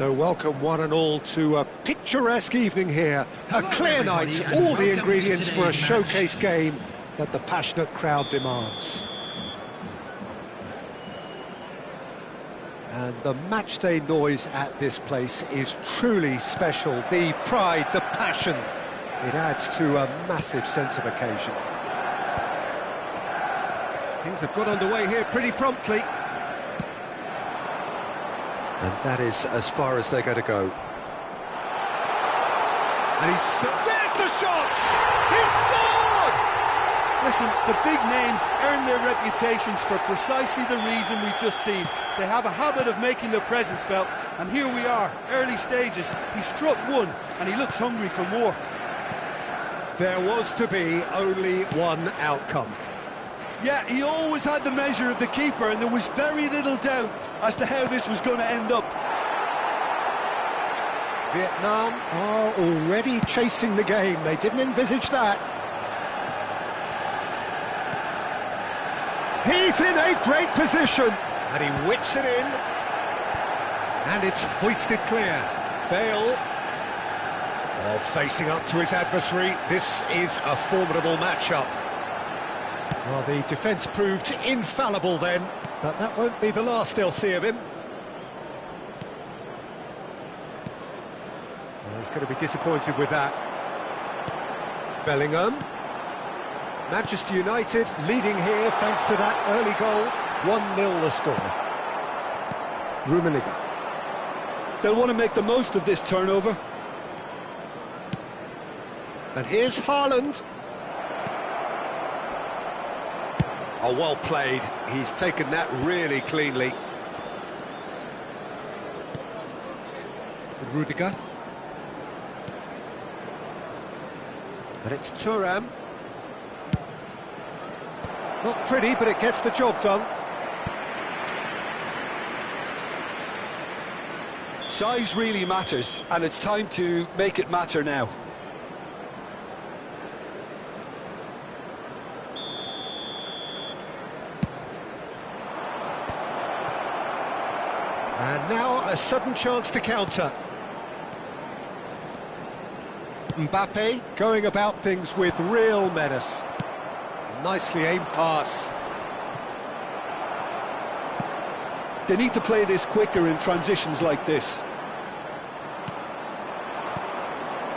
So welcome one and all to a picturesque evening here. A clear night, all the ingredients for a showcase game that the passionate crowd demands. And the matchday noise at this place is truly special. The pride, the passion, it adds to a massive sense of occasion. Things have got underway here pretty promptly. And that is as far as they're going to go. And there's the shot! He's scored! Listen, the big names earn their reputations for precisely the reason we've just seen. They have a habit of making their presence felt, and here we are, early stages. He struck one, and he looks hungry for more. There was to be only one outcome. Yeah, he always had the measure of the keeper, and there was very little doubt as to how this was going to end up. Vietnam are already chasing the game. They didn't envisage that. He's in a great position, and he whips it in. And it's hoisted clear. Bale, facing up to his adversary. This is a formidable matchup. Well, the defence proved infallible then, but that won't be the last they'll see of him. Well, he's going to be disappointed with that. Bellingham. Manchester United leading here thanks to that early goal. 1-0 the score. Rummenigge. They'll want to make the most of this turnover. And here's Haaland. Oh, well played. He's taken that really cleanly. Rudiger. And it's Thuram. Not pretty, but it gets the job done. Size really matters, and it's time to make it matter now. And now a sudden chance to counter. Mbappe going about things with real menace. Nicely aimed pass. They need to play this quicker in transitions like this.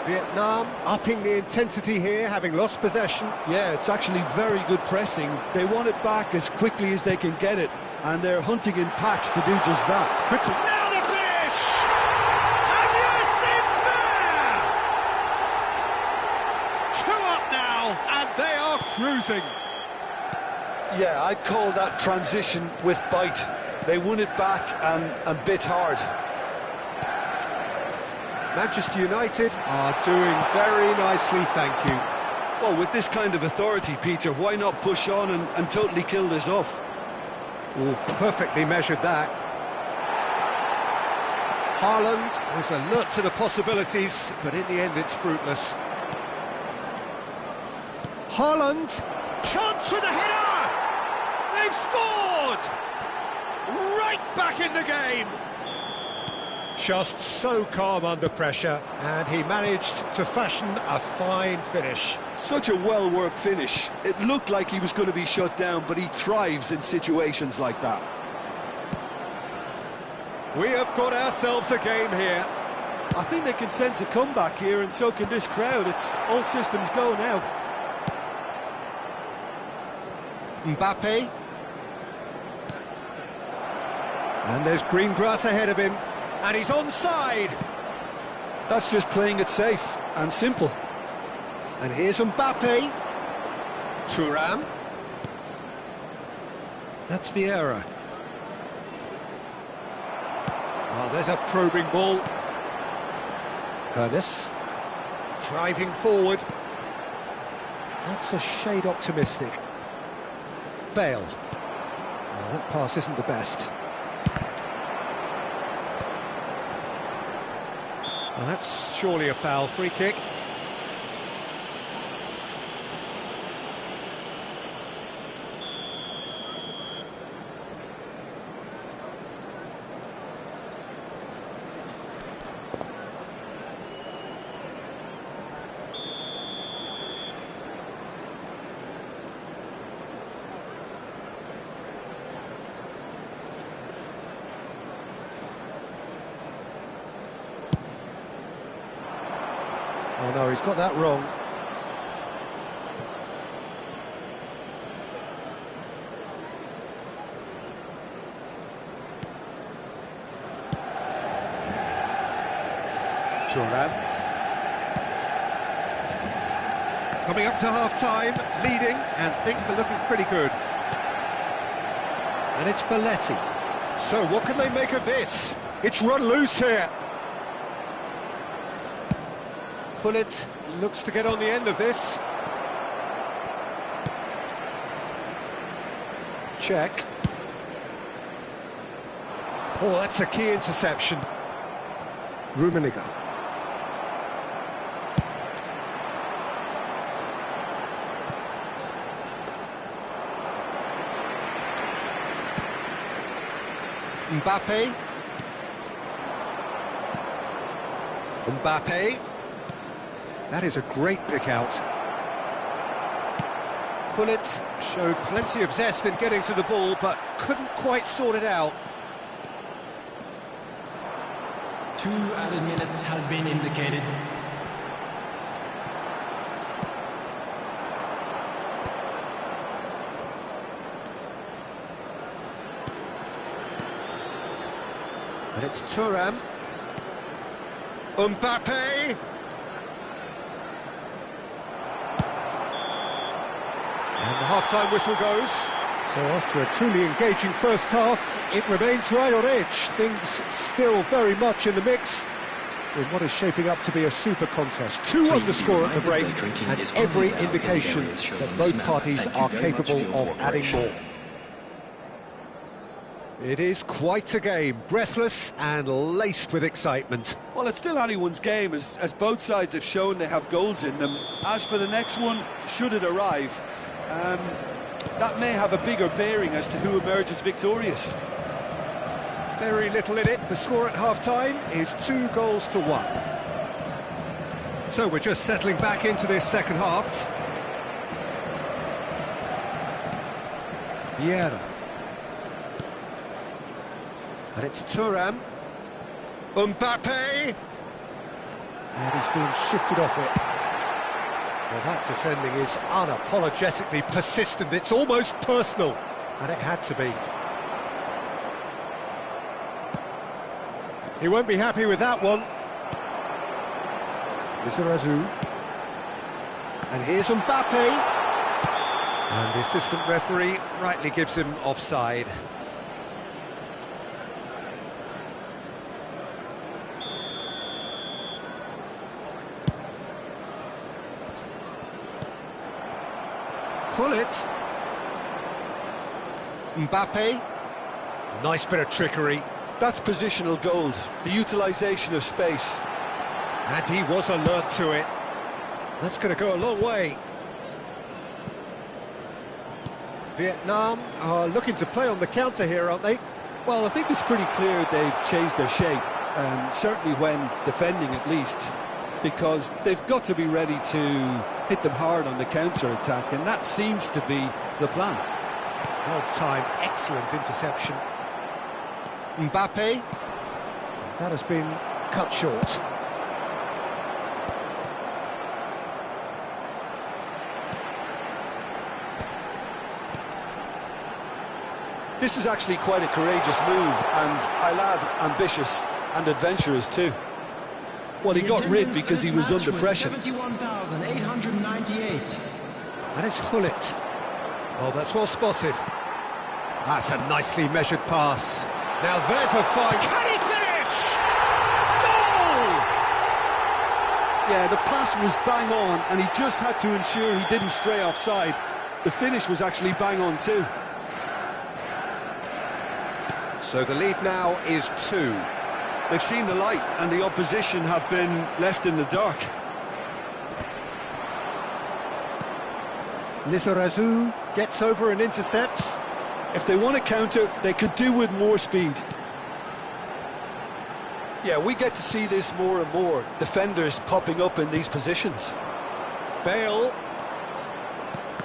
Vietnam upping the intensity here, having lost possession. Yeah, it's actually very good pressing. They want it back as quickly as they can get it, and they're hunting in packs to do just that. Now the finish! And yes, it's there! 2 up now, and they are cruising. Yeah, I'd call that transition with bite. They won it back and bit hard. Manchester United are doing very nicely, thank you. Well, with this kind of authority, Peter, why not push on and totally kill this off? Oh, perfectly measured that. Haaland was alert to the possibilities, but in the end it's fruitless. Haaland, chance with a header! They've scored! Right back in the game! Just so calm under pressure, and he managed to fashion a fine finish. Such a well-worked finish. It looked like he was going to be shut down, but he thrives in situations like that. We have got ourselves a game here. I think they can sense a comeback here, and so can this crowd. It's all systems go now. Mbappe. And there's green grass ahead of him. And he's onside. That's just playing it safe and simple. And here's Mbappe. Thuram. That's Vieira. Oh, there's a probing ball. Ernest. Driving forward. That's a shade optimistic. Bale. Oh, that pass isn't the best. Well, that's surely a foul. Free kick. Oh no, he's got that wrong. Thuram. Coming up to half-time, leading, and things are looking pretty good. And it's Belletti. So what can they make of this? It's run loose here. Pullet looks to get on the end of this. Check. Oh, that's a key interception. Rummenigge. Mbappe. Mbappe. That is a great pick out. Pullet showed plenty of zest in getting to the ball, but couldn't quite sort it out. 2 added minutes has been indicated. And it's Thuram. Mbappe. And the half-time whistle goes. So after a truly engaging first half, it remains right on edge. Things still very much in the mix in what is shaping up to be a super contest. 2-1 the score at the break, and every indication that both parties are capable of adding more. It is quite a game, breathless and laced with excitement. Well, it's still anyone's game, as both sides have shown they have goals in them. As for the next one, should it arrive, that may have a bigger bearing as to who emerges victorious. Very little in it. The score at half-time is 2-1. So we're just settling back into this second half. Vieira. And it's Thuram. Mbappe. And he's being shifted off it. Well, that defending is unapologetically persistent. It's almost personal. And it had to be. He won't be happy with that one. Lizarazu. And here's Mbappe. And the assistant referee rightly gives him offside. Gullit. Mbappe. Nice bit of trickery. That's positional gold, the utilisation of space. And he was alert to it. That's going to go a long way. Vietnam are looking to play on the counter here, aren't they? Well, I think it's pretty clear they've changed their shape, certainly when defending at least, because they've got to be ready to hit them hard on the counter-attack, and that seems to be the plan. Well-timed, excellent interception. Mbappe. That has been cut short. This is actually quite a courageous move, and I'll add ambitious and adventurous too. Well, he got rid because he was under pressure. 71,898. And it's Gullit. Oh, that's well spotted. That's a nicely measured pass. Now there's a fine... Can he finish? Goal! Yeah, the pass was bang on, and he just had to ensure he didn't stray offside. The finish was actually bang on too. So the lead now is 2. They've seen the light, and the opposition have been left in the dark. Lizarazu gets over and intercepts. If they want to counter, they could do with more speed. Yeah, we get to see this more and more. Defenders popping up in these positions. Bale.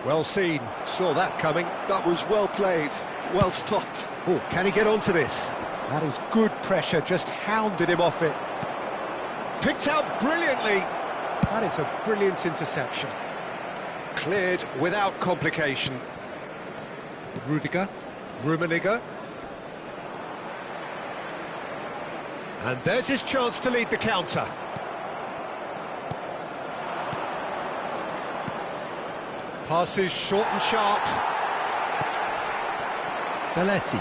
Well seen. Saw that coming. That was well played, well stopped. Oh, can he get onto this? That is good pressure, just hounded him off it. Picked out brilliantly. That is a brilliant interception. Cleared without complication. Rudiger, Rummenigge. And there's his chance to lead the counter. Passes short and sharp. Belletti.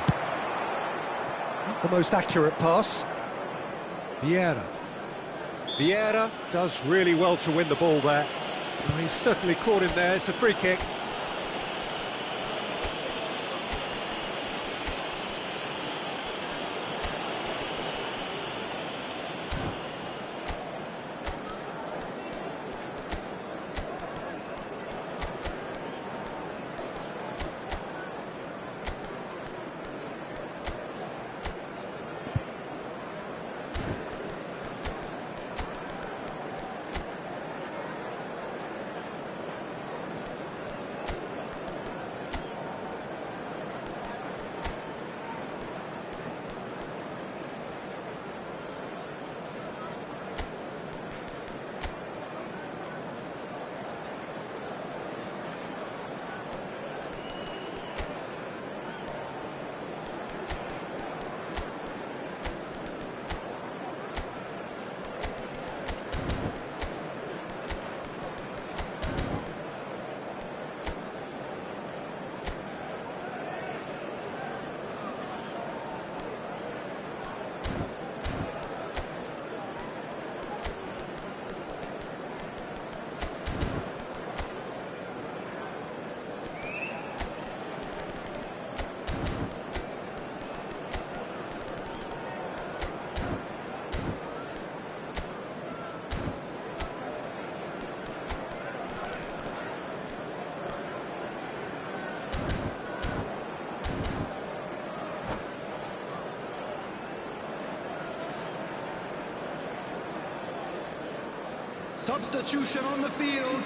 Not the most accurate pass. Vieira. Vieira does really well to win the ball there. So he's certainly caught him there. It's a free kick. Substitution on the field.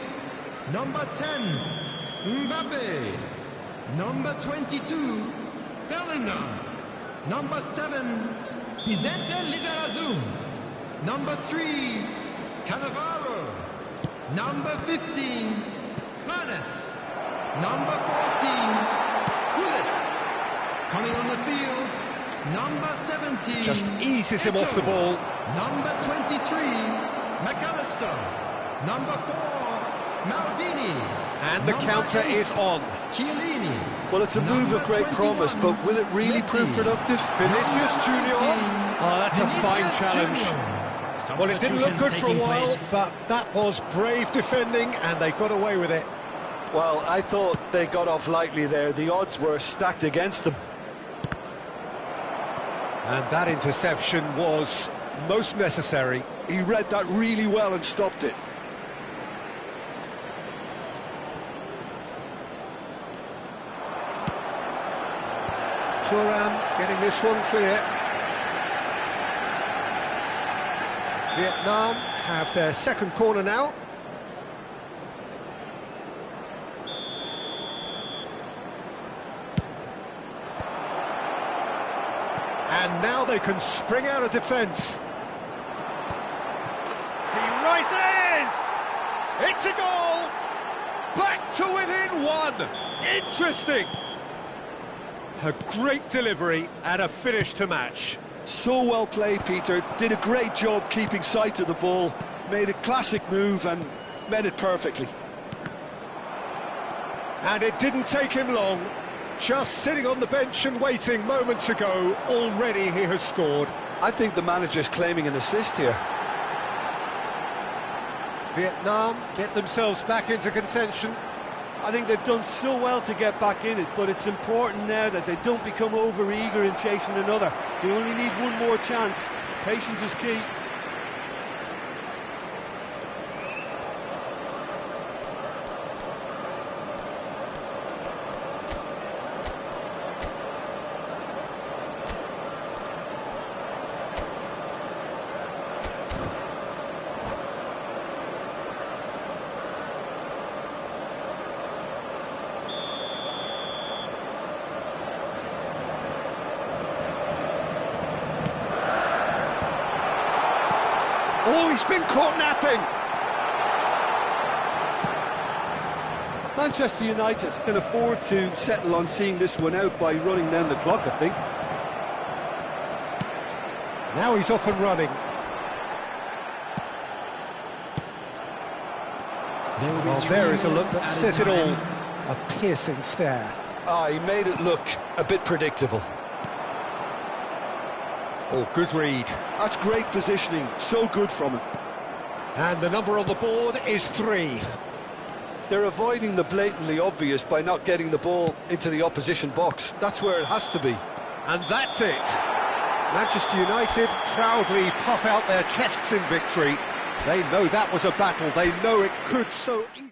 Number 10, Mbappe. Number 22, Bellingham. Number 7, Vicente Lizarazu. Number 3, Cannavaro. Number 15, Vanes. Number 14, Gullit. Coming on the field, number 17. Just eases him off the ball. Number 23, McAllister. Number 4, Maldini. And the counter is on. Chiellini. Well, it's a move of great promise, but will it really prove productive? Vinicius Junior. Oh, that's a fine challenge. Well, it didn't look good for a while, but that was brave defending, and they got away with it. Well, I thought they got off lightly there. The odds were stacked against them. And that interception was most necessary. He read that really well and stopped it. Thuram getting this one clear. Vietnam have their second corner now. And now they can spring out of defence. He rises! It's a goal! Back to within one! Interesting! A great delivery and a finish to match. So well played, Peter. Did a great job keeping sight of the ball. Made a classic move and met it perfectly. And it didn't take him long. Just sitting on the bench and waiting moments ago, already he has scored. I think the manager's claiming an assist here. Vietnam get themselves back into contention. I think they've done so well to get back in it, but it's important now that they don't become over-eager in chasing another. They only need one more chance. Patience is key. Oh, he's been caught napping. Manchester United can afford to settle on seeing this one out by running down the clock, I think. Now he's off and running. Well, there is a look that says it all. A piercing stare. He made it look a bit predictable. Oh, good read. That's great positioning, so good from him. And the number on the board is 3. They're avoiding the blatantly obvious by not getting the ball into the opposition box. That's where it has to be. And that's it. Manchester United proudly puff out their chests in victory. They know that was a battle. They know it could so easily.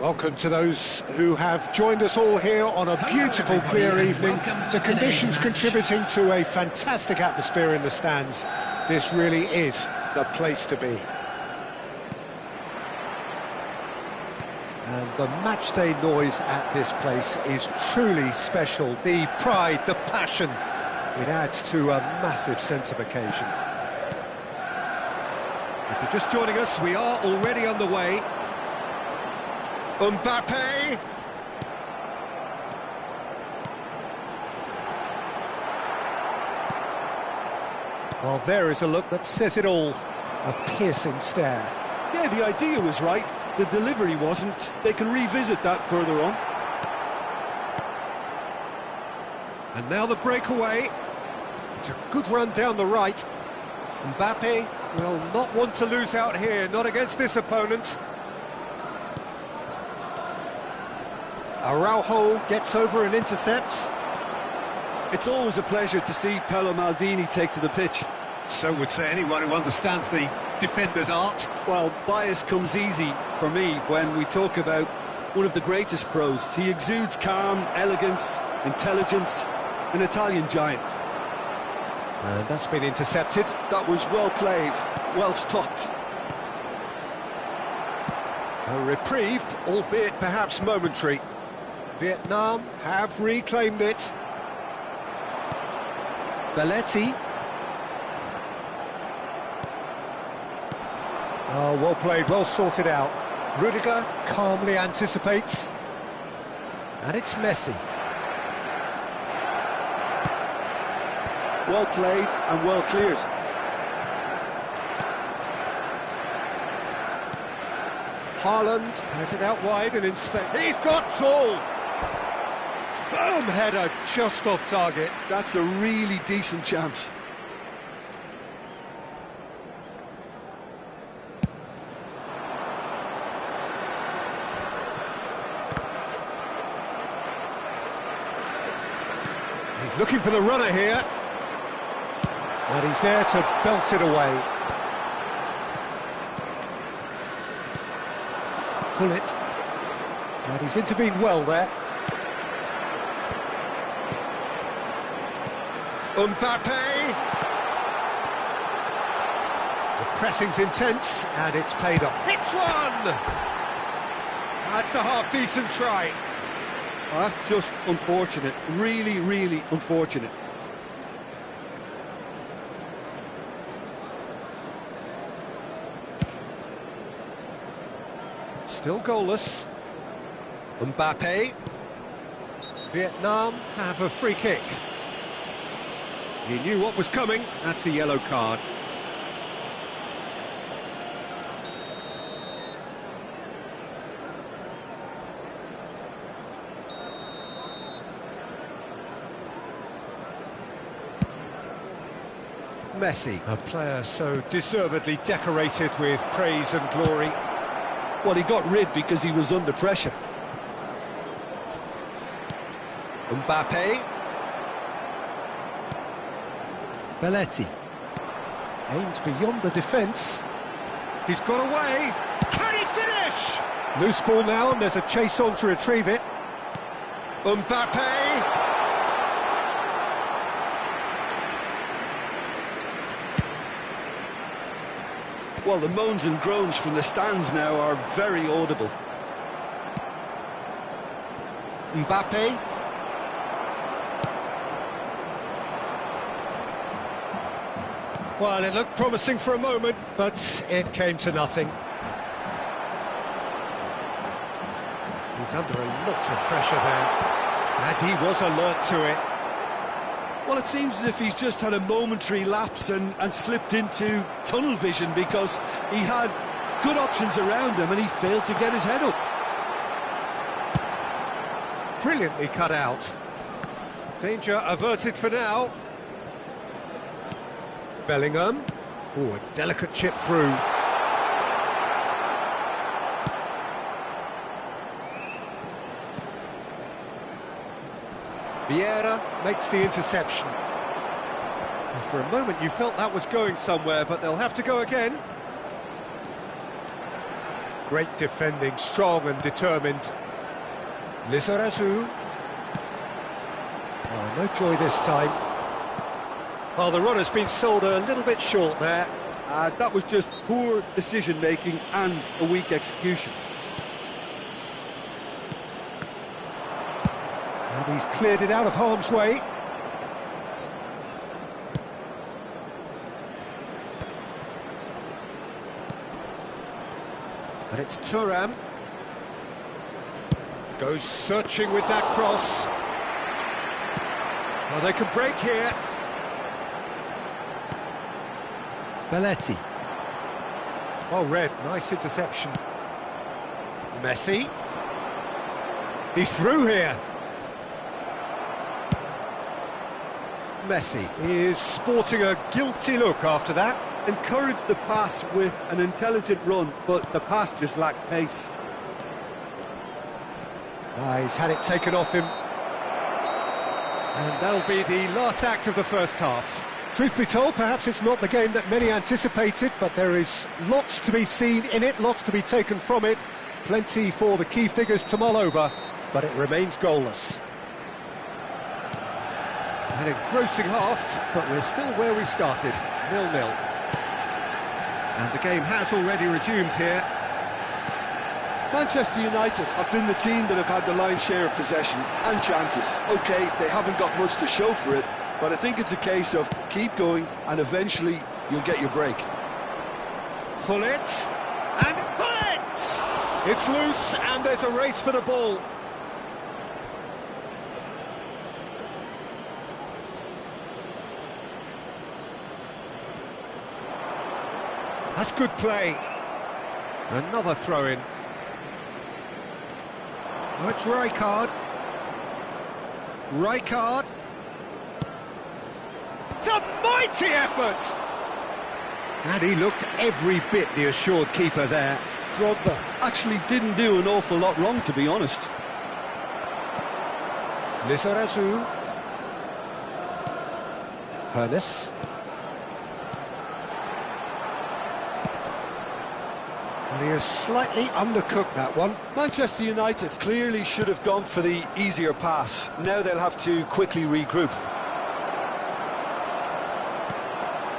Welcome to those who have joined us all here on a beautiful, clear evening. The conditions contributing to a fantastic atmosphere in the stands. This really is the place to be. And the matchday noise at this place is truly special. The pride, the passion, it adds to a massive sense of occasion. If you're just joining us, we are already underway. Mbappe. Well, there is a look that says it all. A piercing stare. Yeah, the idea was right. The delivery wasn't. They can revisit that further on. And now the breakaway. It's a good run down the right. Mbappe will not want to lose out here, not against this opponent. Araujo gets over and intercepts. It's always a pleasure to see Paolo Maldini take to the pitch. So would say anyone who understands the defender's art. Well, bias comes easy for me when we talk about one of the greatest pros. He exudes calm, elegance, intelligence, an Italian giant. And that's been intercepted. That was well played, well stopped. A reprieve, albeit perhaps momentary. Vietnam have reclaimed it. Belletti. Oh, well played, well sorted out. Rudiger calmly anticipates. And it's Messi. Well played and well cleared. Haaland has it out wide and inspect. He's got tall. Firm header just off target. That's a really decent chance. He's looking for the runner here. And he's there to belt it away. Bullet. And he's intervened well there. Mbappe. The pressing's intense, and it's paid off. Hits one! That's a half-decent try. Well, that's just unfortunate. Really, really unfortunate. Still goalless. Mbappe. Vietnam have a free kick. He knew what was coming. That's a yellow card. Messi, a player so deservedly decorated with praise and glory. Well, he got rid because he was under pressure. Mbappe. Belletti. Aims beyond the defence. He's got away. Can he finish? Loose ball now, and there's a chase on to retrieve it. Mbappe. Well, the moans and groans from the stands now are very audible. Mbappe. Well, it looked promising for a moment, but it came to nothing. He's under a lot of pressure there, and he was alert to it. Well, it seems as if he's just had a momentary lapse and slipped into tunnel vision because he had good options around him and he failed to get his head up. Brilliantly cut out. Danger averted for now. Bellingham. Oh, a delicate chip through. Vieira makes the interception. And for a moment you felt that was going somewhere, but they'll have to go again. Great defending, strong and determined. Lizarazu. Oh, no joy this time. Well, the run has been sold a little bit short there. That was just poor decision-making and a weak execution. And he's cleared it out of harm's way. But it's Thuram. Goes searching with that cross. Well, they can break here. Belletti. Well read, nice interception. Messi. He's through here. Messi is sporting a guilty look after that. Encouraged the pass with an intelligent run, but the pass just lacked pace. He's had it taken off him. And that'll be the last act of the first half. Truth be told, perhaps it's not the game that many anticipated, but there is lots to be seen in it, lots to be taken from it. Plenty for the key figures to mull over, but it remains goalless. An engrossing half, but we're still where we started, 0-0. And the game has already resumed here. Manchester United have been the team that have had the lion's share of possession and chances. OK, they haven't got much to show for it, but I think it's a case of keep going and eventually you'll get your break. Gullit, and Gullit! It's loose and there's a race for the ball. That's good play. Another throw-in. Oh, it's Rijkaard. Rijkaard. It's a mighty effort! And he looked every bit the assured keeper there. Drogba actually didn't do an awful lot wrong, to be honest. Lizarazu. Hernes. And he has slightly undercooked that one. Manchester United clearly should have gone for the easier pass. Now they'll have to quickly regroup.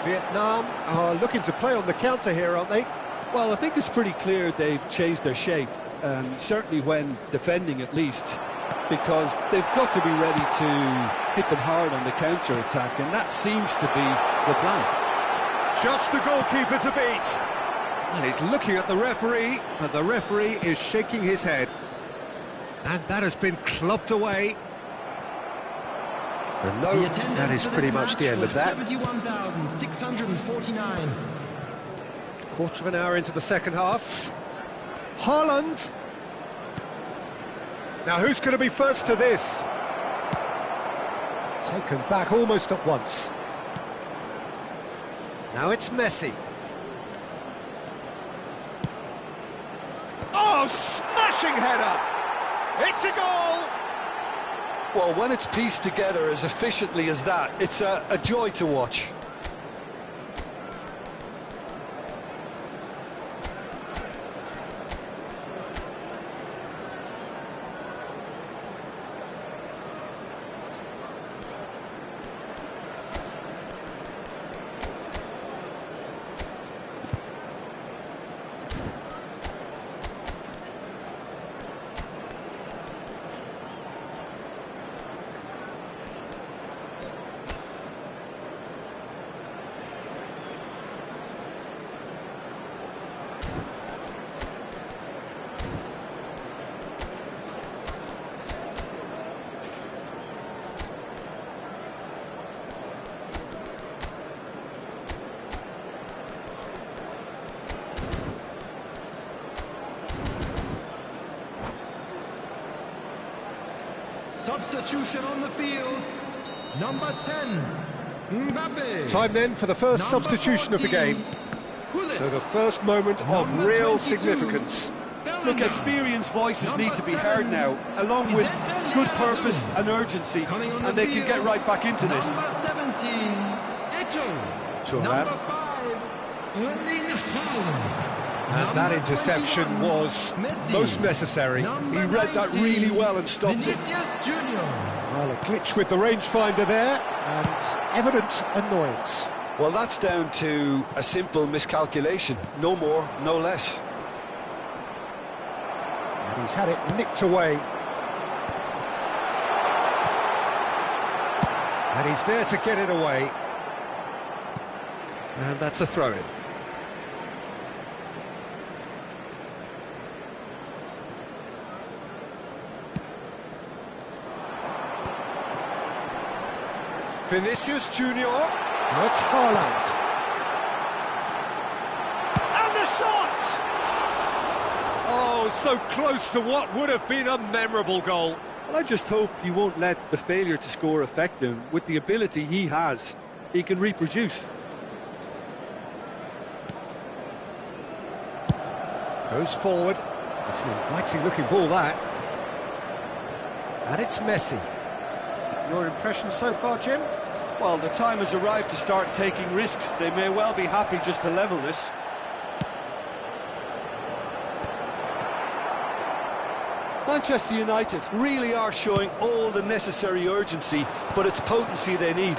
Vietnam are looking to play on the counter here, aren't they? Well, I think it's pretty clear they've changed their shape, certainly when defending at least, because they've got to be ready to hit them hard on the counter-attack, and that seems to be the plan. Just the goalkeeper to beat. Well, he's looking at the referee, and the referee is shaking his head. And that has been clubbed away. And no, that is pretty much the end of that. 71,649. Quarter of an hour into the second half. Haaland. Now, who's going to be first to this? Taken back almost at once. Now it's Messi. Oh, smashing header! It's a goal! Well, when it's pieced together as efficiently as that, it's a joy to watch. Substitution on the field. Number 10, Mbappe. Time then for the first substitution of the game. So the first moment of real significance. Look, experienced voices need to be heard now, along with good purpose and urgency, and they can get right back into this. Number 17, Eto'o. Thuram. Number 5, Erling Haaland. And that interception was most necessary. He read that really well and stopped it. Vinicius Junior. Well, a glitch with the rangefinder there, and evident annoyance. Well, that's down to a simple miscalculation. No more, no less. And he's had it nicked away. And he's there to get it away. And that's a throw-in. Vinicius Junior. Now it's Haaland. And the shot! Oh, so close to what would have been a memorable goal. Well, I just hope he won't let the failure to score affect him. With the ability he has, he can reproduce. Goes forward. It's an inviting looking ball, that. And it's Messi. Your impression so far, Jim? Well, the time has arrived to start taking risks. They may well be happy just to level this. Manchester United really are showing all the necessary urgency, but it's potency they need.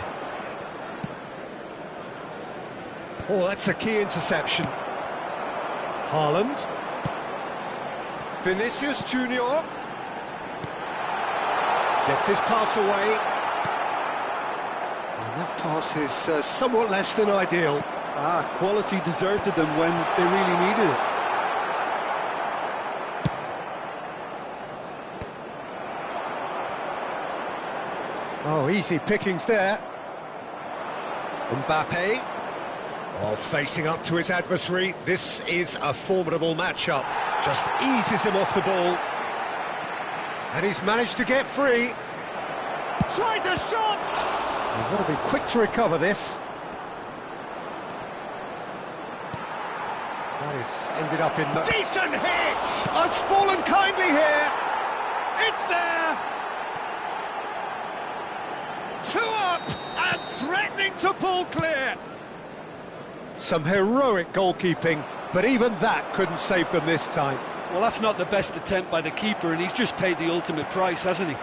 Oh, that's a key interception. Haaland. Vinicius Junior. Gets his pass away. And that pass is somewhat less than ideal. Quality deserted them when they really needed it. Oh, easy pickings there. Mbappe. Oh, facing up to his adversary. This is a formidable matchup. Just eases him off the ball. And he's managed to get free. Tries a shot! You've got to be quick to recover this. That is ended up in... Decent hit! It's fallen kindly here. It's there! 2 up and threatening to pull clear. Some heroic goalkeeping, but even that couldn't save them this time. Well, that's not the best attempt by the keeper, and he's just paid the ultimate price, hasn't he?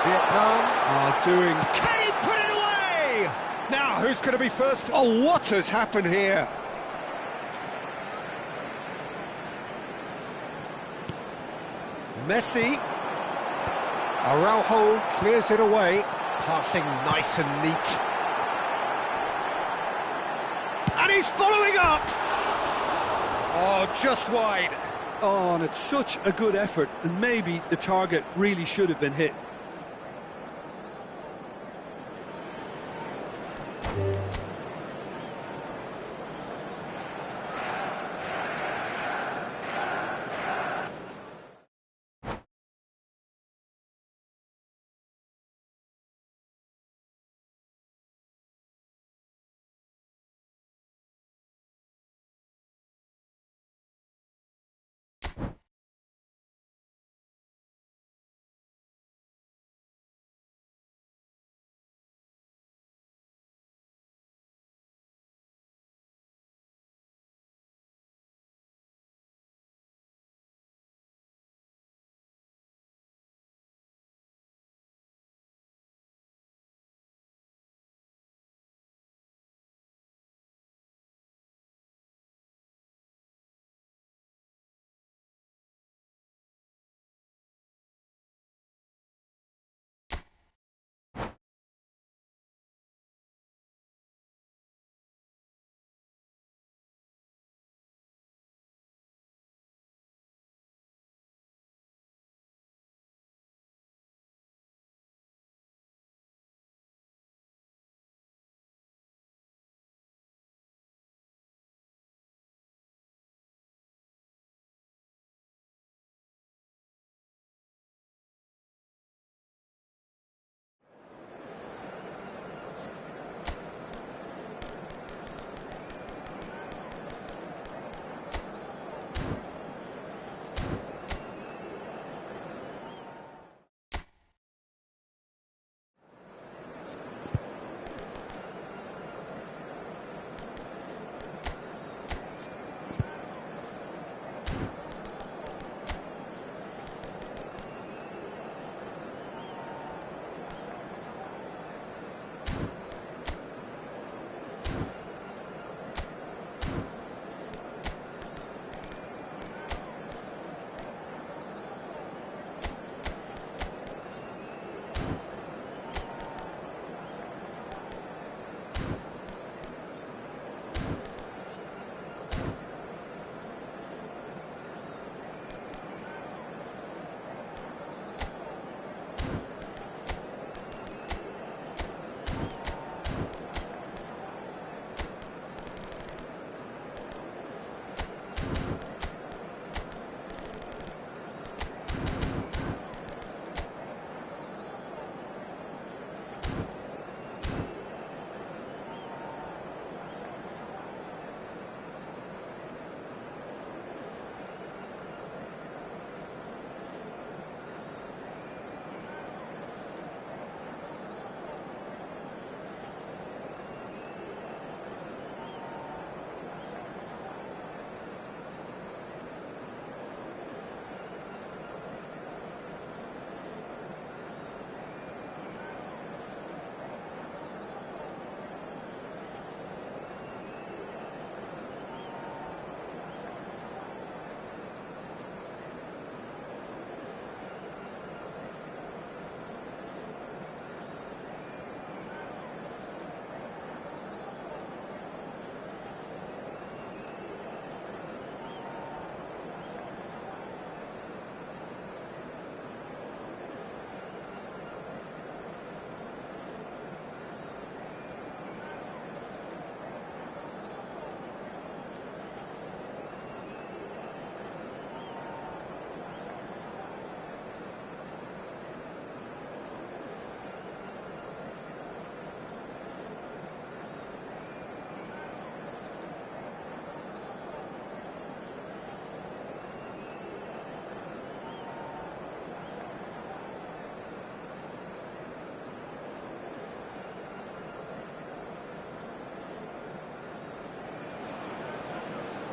Vietnam are doing... Can he put it away? Now, who's going to be first? Oh, what has happened here? Messi. Araujo clears it away. Passing nice and neat. And he's following up! Oh, just wide. Oh, and it's such a good effort, and maybe the target really should have been hit.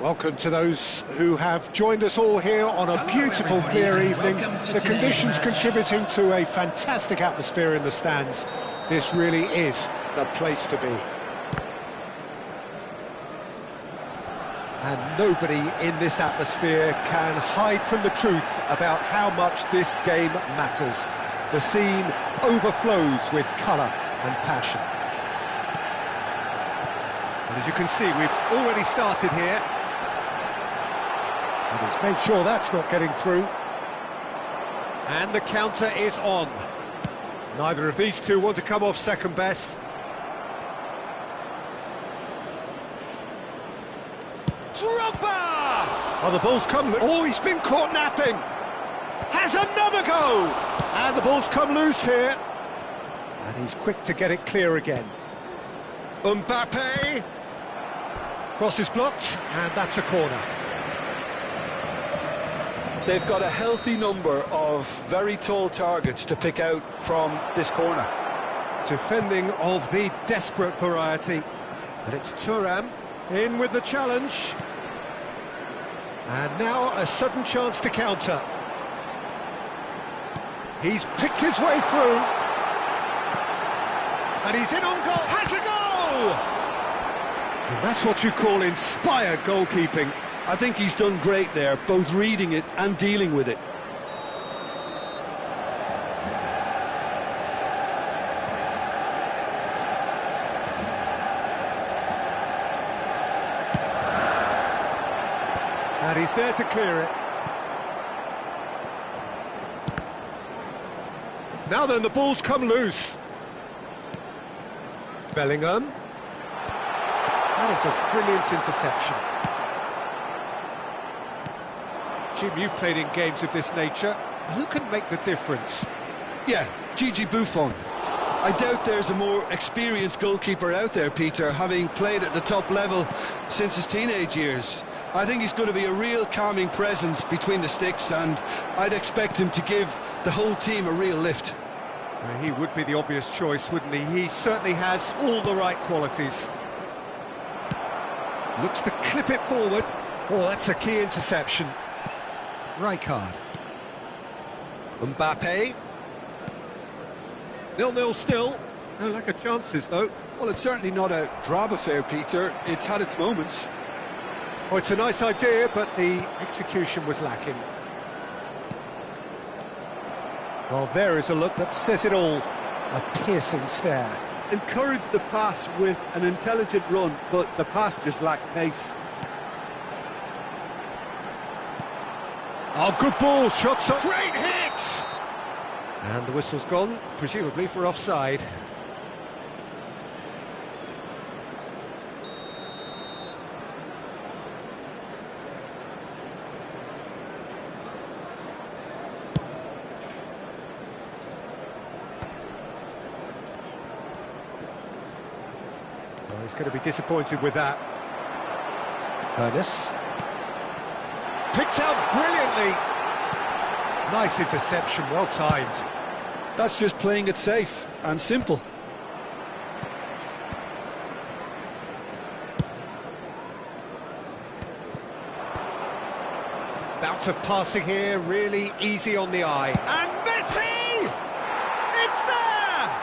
Welcome to those who have joined us all here on a beautiful, clear evening. The conditions contributing to a fantastic atmosphere in the stands. This really is the place to be. And nobody in this atmosphere can hide from the truth about how much this game matters. The scene overflows with colour and passion. And as you can see, we've already started here. And he's made sure that's not getting through. And the counter is on. Neither of these two want to come off second best. Drogba! Oh, the ball's come... Oh, he's been caught napping. Has another go! And the ball's come loose here. And he's quick to get it clear again. Mbappe. Cross is blocked, and that's a corner. They've got a healthy number of very tall targets to pick out from this corner. Defending of the desperate variety. And it's Thuram in with the challenge. And now a sudden chance to counter. He's picked his way through. And he's in on goal. Has a goal! And that's what you call inspired goalkeeping. I think he's done great there, both reading it and dealing with it. And he's there to clear it. Now then, the ball's come loose. Bellingham. That is a brilliant interception. Jim, you've played in games of this nature. Who can make the difference? Yeah, Gigi Buffon. I doubt there's a more experienced goalkeeper out there, Peter, having played at the top level since his teenage years. I think he's going to be a real calming presence between the sticks, and I'd expect him to give the whole team a real lift. He would be the obvious choice, wouldn't he? He certainly has all the right qualities. Looks to clip it forward. Oh, that's a key interception. Rijkaard. Mbappe. 0-0 still. No lack of chances, though. Well, it's certainly not a drab affair, Peter. It's had its moments. Oh, it's a nice idea, but the execution was lacking. Well, there is a look that says it all. A piercing stare. Encouraged the pass with an intelligent run, but the pass just lacked pace. Oh, good ball, shots up. Great hit! And the whistle's gone, presumably for offside. Well, he's going to be disappointed with that. Ernest. Picked out brilliantly. Nice interception, well timed. That's just playing it safe and simple. Bout of passing here, really easy on the eye. And Messi! It's there!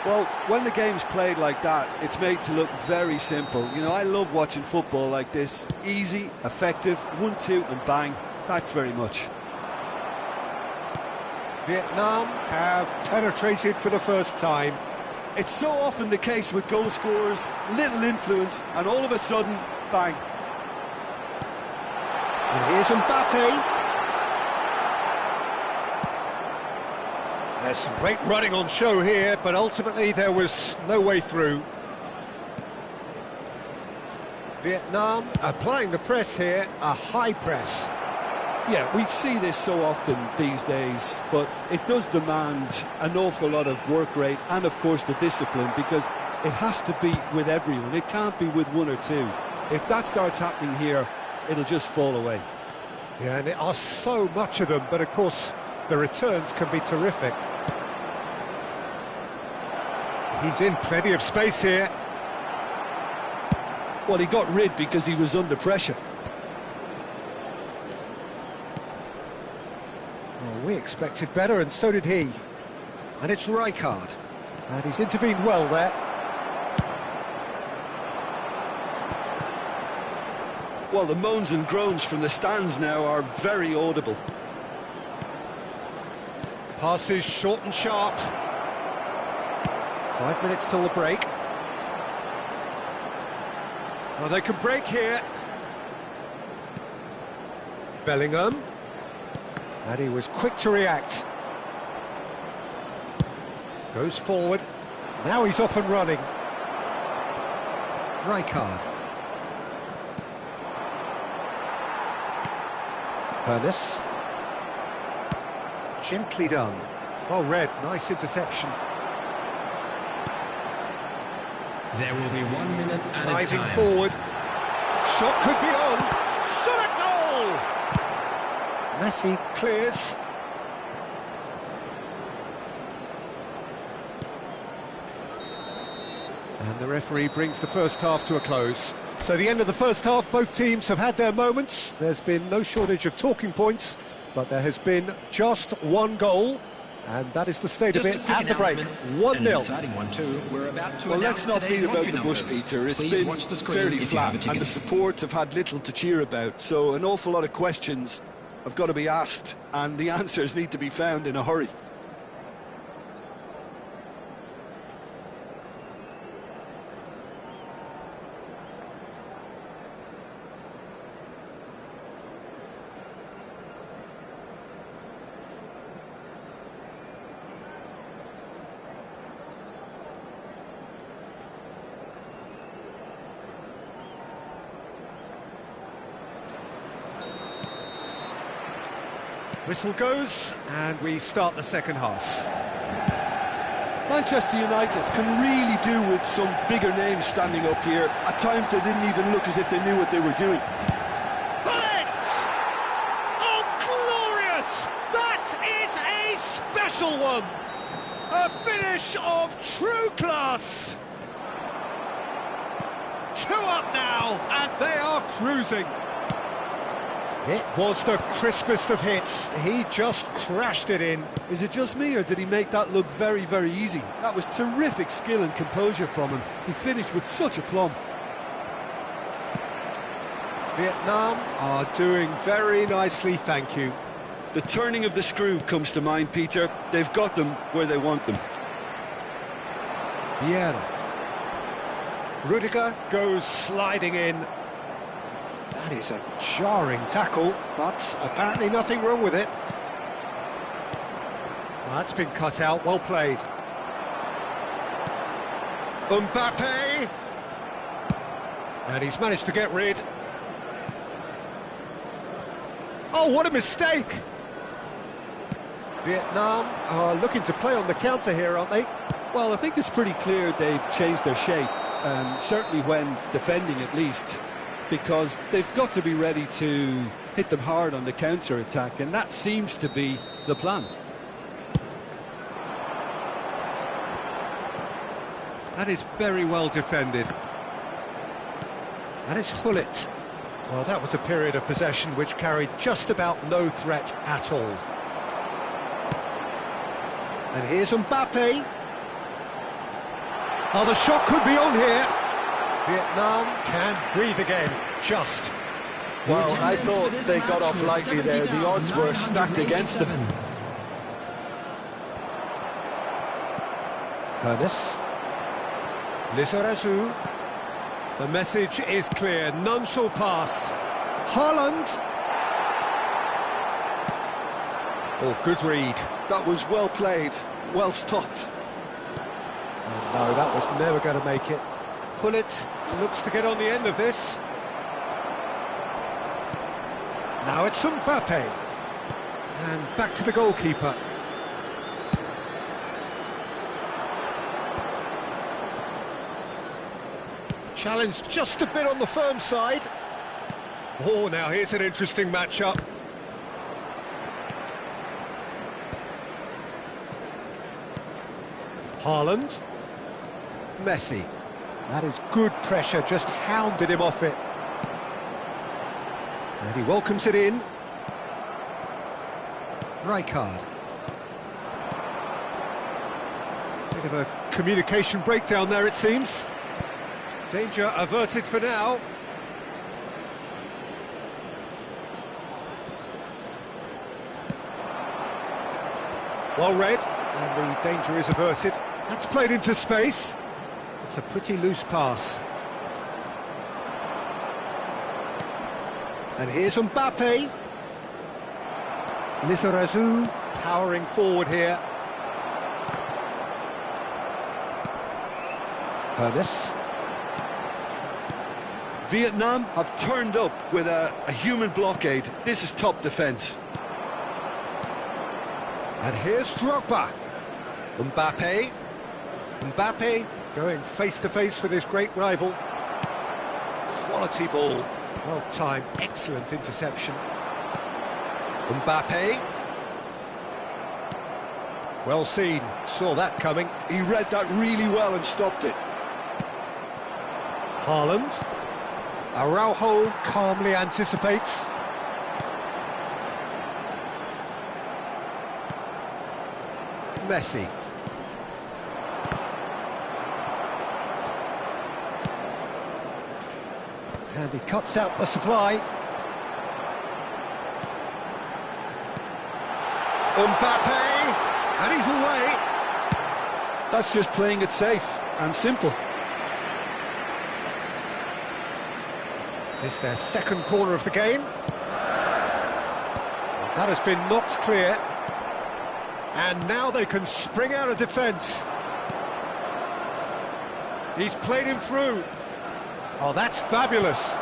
Well, when the game's played like that, it's made to look very simple. You know, I love watching football like this. Easy, effective, 1-2 and bang. Thanks very much. Vietnam have penetrated for the first time. It's so often the case with goal scorers, little influence, and all of a sudden, bang. And here's Mbappe. There's some great running on show here, but ultimately there was no way through. Vietnam applying the press here, a high press. Yeah, we see this so often these days, but it does demand an awful lot of work rate and, of course, the discipline, because it has to be with everyone. It can't be with one or two. If that starts happening here, it'll just fall away. Yeah, and there are so much of them, but of course the returns can be terrific. He's in plenty of space here. Well, he got rid because he was under pressure. Oh, we expected better, and so did he. And it's Rijkaard. And he's intervened well there. Well, the moans and groans from the stands now are very audible. Passes short and sharp. 5 minutes till the break. Well, they can break here. Bellingham. And he was quick to react. Goes forward. Now he's off and running. Rijkaard. Pernis. Gently done. Well read, nice interception. There will be 1 minute added Driving time. forward. Shot could be on. Shot at goal! Messi clears. And the referee brings the first half to a close. So the end of the first half, both teams have had their moments. There's been no shortage of talking points, but there has been just one goal, and that is the state of it at the break. 1-0. Well, let's not beat about the bush, Peter. It's been fairly flat, and the support have had little to cheer about, so an awful lot of questions have got to be asked, and the answers need to be found in a hurry. Whistle goes, and we start the second half. Manchester United can really do with some bigger names standing up here. At times they didn't even look as if they knew what they were doing. Bullet! Oh, glorious! That is a special one! A finish of true class! 2 up now, and they are cruising. It was the crispest of hits. He just crashed it in. Is it just me, or did he make that look very, very easy? That was terrific skill and composure from him. He finished with such aplomb. Vietnam are doing very nicely, thank you. The turning of the screw comes to mind, Peter. They've got them where they want them. Vieira. Rudiger goes sliding in. That is a jarring tackle, but apparently nothing wrong with it. That's been cut out, well played. Mbappe! And he's managed to get rid. Oh, what a mistake! Vietnam are looking to play on the counter here, aren't they? Well, I think it's pretty clear they've changed their shape, certainly when defending at least, because they've got to be ready to hit them hard on the counter-attack, and that seems to be the plan. That is very well defended. And it's Gullit. Well, that was a period of possession which carried just about no threat at all. And here's Mbappe. Oh, the shot could be on here. Vietnam can breathe again, just. Well, I thought they got off lightly there. The odds were stacked against them. Pernis. Lizarazu. The message is clear, none shall pass. Haaland. Oh, good read. That was well played, well stopped. Oh, no, that was never going to make it. Gullit looks to get on the end of this. Now it's Mbappe. And back to the goalkeeper. Challenge just a bit on the firm side. Oh, now here's an interesting matchup. Haaland. Messi. That is good pressure, just hounded him off it. And he welcomes it in. Rijkaard. Bit of a communication breakdown there, it seems. Danger averted for now. Well read, and the danger is averted. That's played into space. It's a pretty loose pass. And here's Mbappe. Lizarazu powering forward here. Hoeneß. Vietnam have turned up with a human blockade. This is top defence. And here's Drogba. Mbappe. Mbappe going face-to-face with his great rival. Quality ball. Well timed, excellent interception. Mbappe. Well seen, saw that coming. He read that really well and stopped it. Haaland. Araujo calmly anticipates. Messi. And he cuts out the supply. Mbappe, and he's away. That's just playing it safe and simple. This is their second corner of the game. That has been knocked clear. And now they can spring out of defence. He's played him through. Oh, that's fabulous.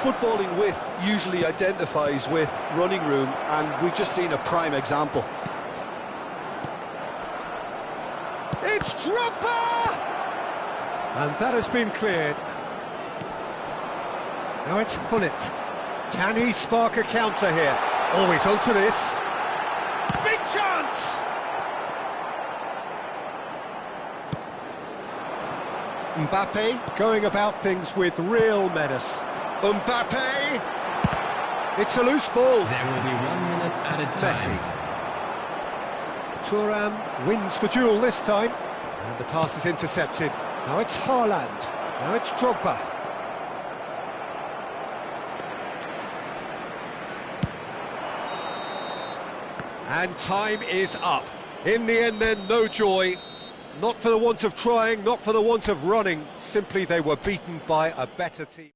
Footballing width usually identifies with running room, and we've just seen a prime example. It's Drogba! And that has been cleared. Now it's Gullit. Can he spark a counter here? Always onto this. Big chance! Mbappe going about things with real menace. Mbappe! It's a loose ball. There will be 1 minute added time. Messi. Thuram wins the duel this time. And the pass is intercepted. Now it's Haaland. Now it's Drogba. And time is up. In the end then, no joy. Not for the want of trying, not for the want of running. Simply they were beaten by a better team.